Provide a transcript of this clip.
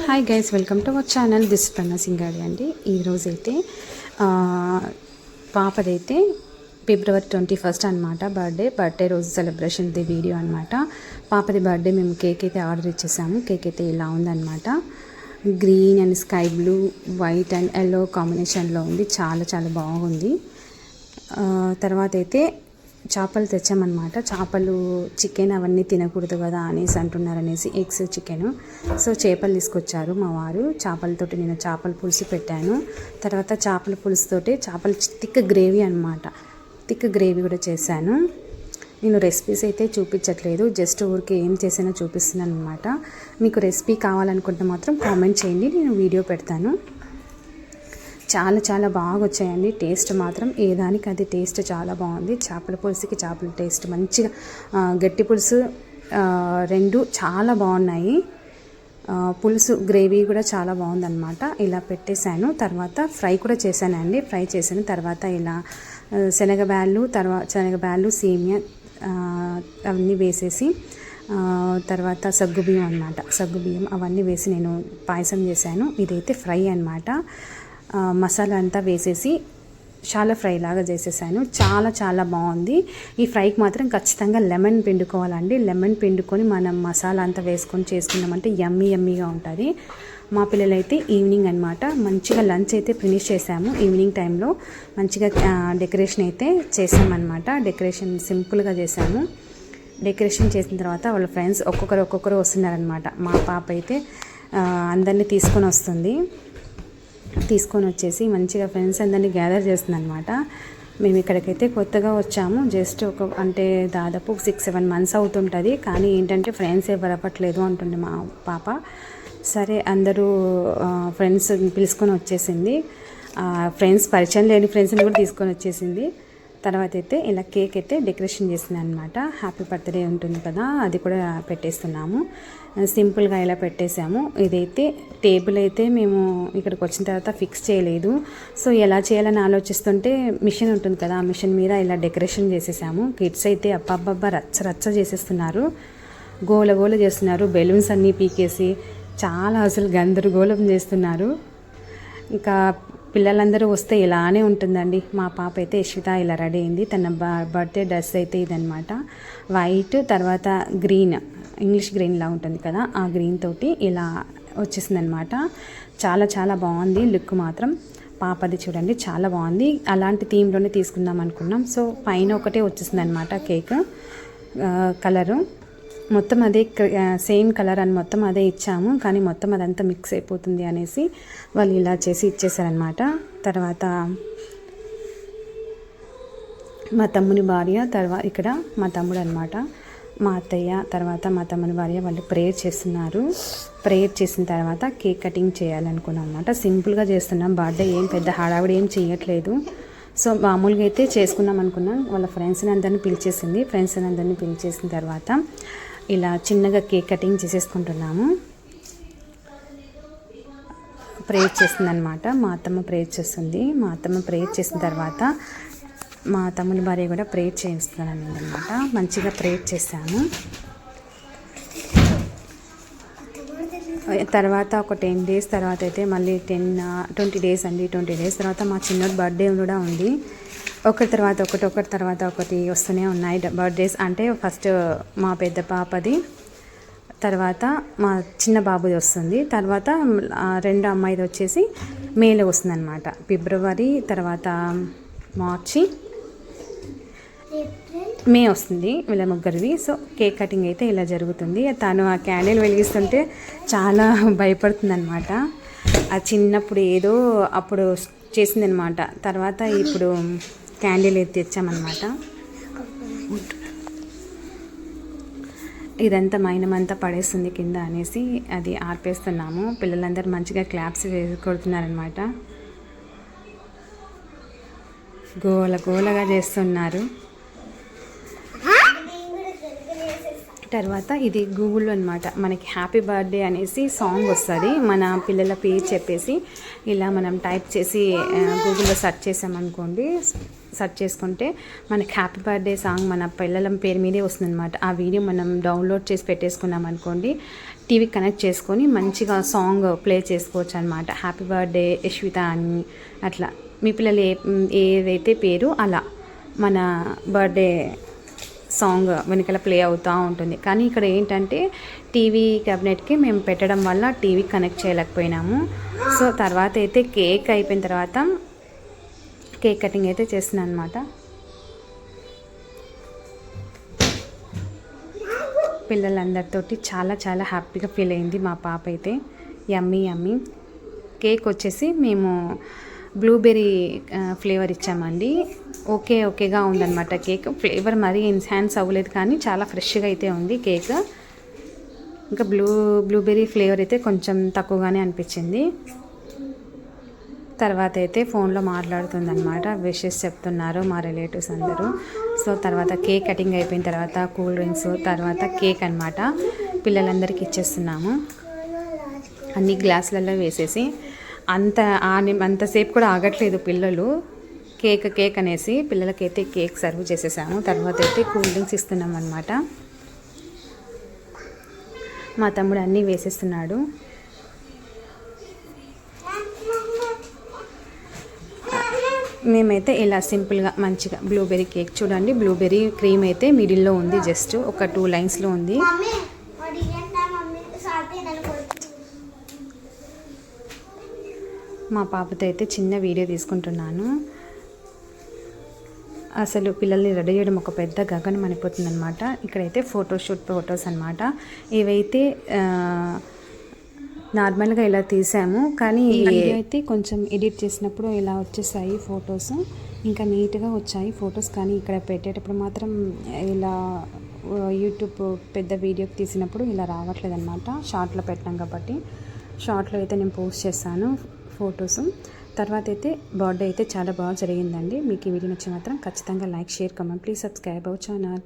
Hi guys, welcome to our channel. This పన్నా సింగాడి అండి. ఈరోజైతే పాపదైతే ఫిబ్రవరి 21 అనమాట బర్త్డే రోజు సెలబ్రేషన్ది వీడియో అనమాట. పాపది బర్త్డే మేము కేక్ అయితే ఆర్డర్ ఇచ్చేసాము. కేక్ అయితే ఇలా ఉందన్నమాట. Green and sky blue, white and yellow కాంబినేషన్లో ఉంది. చాలా చాలా బాగుంది. తర్వాత అయితే చేపలు తెచ్చామన్నమాట. చేపలు చికెన్ అవన్నీ తినకూడదు కదా అనేసి అంటున్నారనేసి ఎగ్స్ చికెన్. సో చేపలు తీసుకొచ్చారు మా వారు. చేపలతోటి నేను చేపల పులుసు పెట్టాను. తర్వాత చేపల పులుసుతోటి చేపల థిక్ గ్రేవీ అనమాట. థిక్ గ్రేవీ కూడా చేశాను. నేను రెసిపీస్ అయితే చూపించట్లేదు, జస్ట్ ఊరికి ఏం చేసానో చూపిస్తున్నాను అనమాట. మీకు రెసిపీ కావాలనుకుంటే మాత్రం కామెంట్ చేయండి, నేను వీడియో పెడతాను. చాలా చాలా బాగా వచ్చాయండి. టేస్ట్ మాత్రం ఏదానికి అది టేస్ట్ చాలా బాగుంది. చేపల పులుసుకి చేపల టేస్ట్ మంచిగా, గట్టి పులుసు రెండు చాలా బాగున్నాయి. పులుసు గ్రేవీ కూడా చాలా బాగుందన్నమాట. ఇలా పెట్టేశాను. తర్వాత ఫ్రై కూడా చేశానండి. ఫ్రై చేశాను. తర్వాత ఇలా శనగబ్యాళ్ళు సేమియా అవన్నీ వేసేసి, తర్వాత సగ్గుబియ్యం అనమాట. సగ్గుబియ్యం అవన్నీ వేసి నేను పాయసం చేశాను. ఇదైతే ఫ్రై అనమాట. మసాలా అంతా వేసేసి చాలా ఫ్రై లాగా చేసేసాను. చాలా చాలా బాగుంది. ఈ ఫ్రైకి మాత్రం ఖచ్చితంగా లెమన్ పిండుకోవాలండి. లెమన్ పిండుకొని మనం మసాలా అంతా వేసుకొని చేసుకున్నామంటే యమ్మీగా ఉంటుంది. మా పిల్లలైతే ఈవినింగ్ అనమాట మంచిగా లంచ్ అయితే ఫినిష్ చేసాము. ఈవినింగ్ టైంలో మంచిగా డెకరేషన్ అయితే చేసామన్నమాట. డెకరేషన్ సింపుల్గా చేసాము. డెకరేషన్ చేసిన తర్వాత వాళ్ళ ఫ్రెండ్స్ ఒక్కొక్కరు వస్తున్నారనమాట. మా పాప అయితే అందరినీ తీసుకొని వచ్చేసి మంచిగా ఫ్రెండ్స్ అందరినీ గ్యాదర్ చేస్తుంది అనమాట. మేము ఇక్కడికైతే కొత్తగా వచ్చాము. జస్ట్ అంటే దాదాపు 6-7 months అవుతుంటుంది. కానీ ఏంటంటే ఫ్రెండ్స్ ఎవరు అవ్వట్లేదు అంటుంది మా పాప. సరే అందరూ ఫ్రెండ్స్ పిలుచుకొని వచ్చేసింది. ఫ్రెండ్స్ పరిచయం లేని ఫ్రెండ్స్ని కూడా తీసుకొని వచ్చేసింది. తర్వాత అయితే ఇలా కేక్ అయితే డెకరేషన్ చేసింది అనమాట. హ్యాపీ బర్త్డే ఉంటుంది కదా, అది కూడా పెట్టేస్తున్నాము. సింపుల్గా ఇలా పెట్టేసాము. ఇదైతే టేబుల్ అయితే మేము ఇక్కడికి వచ్చిన తర్వాత ఫిక్స్ చేయలేదు. సో ఎలా చేయాలని ఆలోచిస్తుంటే మిషన్ ఉంటుంది కదా, ఆ మిషన్ మీద ఇలా డెకరేషన్ చేసేసాము. కిడ్స్ అయితే అబ్బబ్బబ్బా రచ్చ చేసేస్తున్నారు. గోల చేస్తున్నారు. బెలూన్స్ అన్నీ పీకేసి చాలా అసలు గందరగోళం చేస్తున్నారు. ఇంకా పిల్లలందరూ వస్తే ఇలానే ఉంటుందండి. మా పాప అయితే యశ్విత ఇలా రెడీ అయింది. తన బర్త్డే డ్రెస్ అయితే ఇదనమాట. వైట్, తర్వాత గ్రీన్, ఇంగ్లీష్ గ్రీన్లా ఉంటుంది కదా, ఆ గ్రీన్ తోటి ఇలా వచ్చేసింది అనమాట. చాలా చాలా బాగుంది లుక్ మాత్రం. పాపది చూడండి చాలా బాగుంది. అలాంటి థీమ్లోనే తీసుకుందాం అనుకున్నాం. సో పైన ఒకటే వచ్చేసింది అనమాట కేక్ కలరు. మొత్తం అదే సేమ్ కలర్ అని మొత్తం అదే ఇచ్చాము. కానీ మొత్తం అదంతా మిక్స్ అయిపోతుంది అనేసి వాళ్ళు ఇలా చేసి ఇచ్చేసారనమాట. తర్వాత మా తమ్ముని భార్య, ఇక్కడ మా తమ్ముడు అనమాట, మా అత్తయ్య, తర్వాత మా తమ్ముని భార్య వాళ్ళు ప్రేయర్ చేస్తున్నారు. ప్రేయర్ చేసిన తర్వాత కేక్ కటింగ్ చేయాలనుకున్నాం అనమాట. సింపుల్గా చేస్తున్నాం. బర్త్డే ఏం పెద్ద హడావిడి ఏం చేయట్లేదు. సో మామూలుగా అయితే చేసుకుందాం అనుకున్నాం. వాళ్ళ ఫ్రెండ్స్ని అందరినీ పిలిచేసిన తర్వాత ఇలా చిన్నగా కేక్ కటింగ్ చేసేసుకుంటున్నాము. ప్రేయర్ చేస్తుంది అనమాట. మా అత్తమ్మ ప్రేయర్ చేస్తుంది. మా అత్తమ్మ ప్రేయర్ చేసిన తర్వాత మా తమ్ముని భార్య కూడా ప్రేయర్ చేయిస్తున్నాను అనమాట. మంచిగా ప్రేయర్ చేశాము. తర్వాత ఒక 10 days తర్వాత అయితే మళ్ళీ 20 days అండి. 20 days తర్వాత మా చిన్నోడి బర్త్డే కూడా ఉంది. ఒకటి తర్వాత ఒకటి వస్తూనే ఉన్నాయి బర్త్డేస్. అంటే ఫస్ట్ మా పెద్ద పాపది, తర్వాత మా చిన్న బాబుది వస్తుంది, తర్వాత రెండో అమ్మాయిది వచ్చేసి మేలో వస్తుంది అనమాట. ఫిబ్రవరి, తర్వాత మే వస్తుంది వీళ్ళ ముగ్గురివి. సో కేక్ కటింగ్ అయితే ఇలా జరుగుతుంది. తను ఆ క్యాండిల్ వెలిగిస్తుంటే చాలా భయపడుతుంది అనమాట. ఆ చిన్నప్పుడు ఏదో అప్పుడు చేసిందనమాట. తర్వాత ఇప్పుడు క్యాండిల్ అయితే తెచ్చామన్నమాట. ఇదంతా మైనమంతా పడేస్తుంది కింద అనేసి అది ఆర్పేస్తున్నాము. పిల్లలందరూ మంచిగా క్లాప్స్ కొడుతున్నారనమాట. గోలగా చేస్తున్నారు. తర్వాత ఇది గూగుల్లో అనమాట మనకి హ్యాపీ బర్త్డే అనేసి సాంగ్ వస్తుంది. మన పిల్లల పేరు చెప్పేసి ఇలా మనం టైప్ చేసి గూగుల్లో సెర్చ్ చేసామనుకోండి, సెర్చ్ చేసుకుంటే మనకి హ్యాపీ బర్త్డే సాంగ్ మన పిల్లల పేరు మీదే వస్తుంది అనమాట. ఆ వీడియో మనం డౌన్లోడ్ చేసి పెట్టేసుకున్నాం అనుకోండి, టీవీ కనెక్ట్ చేసుకొని మంచిగా సాంగ్ ప్లే చేసుకోవచ్చు అనమాట. హ్యాపీ బర్త్డే యశ్విత అని అట్లా మీ పిల్లలు ఏదైతే పేరు అలా మన బర్త్డే సాంగ్ వెనకాల ప్లే అవుతూ ఉంటుంది. కానీ ఇక్కడ ఏంటంటే టీవీ క్యాబినెట్కి మేము పెట్టడం వల్ల టీవీ కనెక్ట్ చేయలేకపోయినాము. సో తర్వాత అయితే కేక్ అయిపోయిన తర్వాత కేక్ కటింగ్ అయితే చేస్తున్నాను అనమాట. పిల్లలందరితోటి చాలా చాలా హ్యాపీగా ఫీల్ అయింది మా పాప అయితే. యమ్మీ యమ్మీ. కేక్ వచ్చేసి మేము బ్లూబెర్రీ ఫ్లేవర్ ఇచ్చామండి. ఓకేగా ఉందన్నమాట కేక్. ఫ్లేవర్ మరీ ఎన్హాన్స్ అవ్వలేదు కానీ చాలా ఫ్రెష్గా అయితే ఉంది కేక్. ఇంకా బ్లూబెర్రీ ఫ్లేవర్ అయితే కొంచెం తక్కువగానే అనిపించింది. తర్వాత అయితే ఫోన్లో మాట్లాడుతుందన్నమాట. విషెస్ చెప్తున్నారు మా రిలేటివ్స్ అందరూ. సో తర్వాత కేక్ కటింగ్ అయిపోయిన తర్వాత కూల్ డ్రింక్స్, తర్వాత కేక్ అనమాట పిల్లలందరికీ ఇచ్చేస్తున్నాము. అన్ని గ్లాసులలో వేసేసి అంతసేపు కూడా ఆగట్లేదు పిల్లలు. కేక్ అనేసి పిల్లలకైతే కేక్ సర్వ్ చేసేసాము. తర్వాత అయితే కూల్ డ్రింక్స్ ఇస్తున్నాం అనమాట. మా తమ్ముడు అన్నీ వేసేస్తున్నాడు. మేమైతే ఇలా సింపుల్గా మంచిగా బ్లూబెర్రీ కేక్ చూడండి. బ్లూబెర్రీ క్రీమ్ అయితే మిడిల్లో ఉంది, జస్ట్ ఒక 2 లైన్స్లో ఉంది. మా పాపతో అయితే చిన్న వీడియో తీసుకుంటున్నాను. అసలు పిల్లల్ని రెడీ చేయడం ఒక పెద్ద గగనం అనిపోతుంది అనమాట. ఇక్కడైతే ఫొటోస్ అనమాట. ఇవైతే నార్మల్గా ఇలా తీసాము, కానీ అయితే కొంచెం ఎడిట్ చేసినప్పుడు ఇలా వచ్చేసాయి ఫొటోస్. ఇంకా నీట్గా వచ్చాయి ఫొటోస్. కానీ ఇక్కడ పెట్టేటప్పుడు మాత్రం ఇలా యూట్యూబ్ పెద్ద వీడియోకి తీసినప్పుడు ఇలా రావట్లేదు అనమాట. షార్ట్లో పెట్టాం కాబట్టి షార్ట్లో అయితే నేను పోస్ట్ చేశాను ఫొటోస్. తర్వాత అయితే బర్త్డే అయితే చాలా బాగా జరిగిందండి. మీకు ఈ వీడియో నచ్చి మాత్రం ఖచ్చితంగా like, share, comment, please subscribe our channel.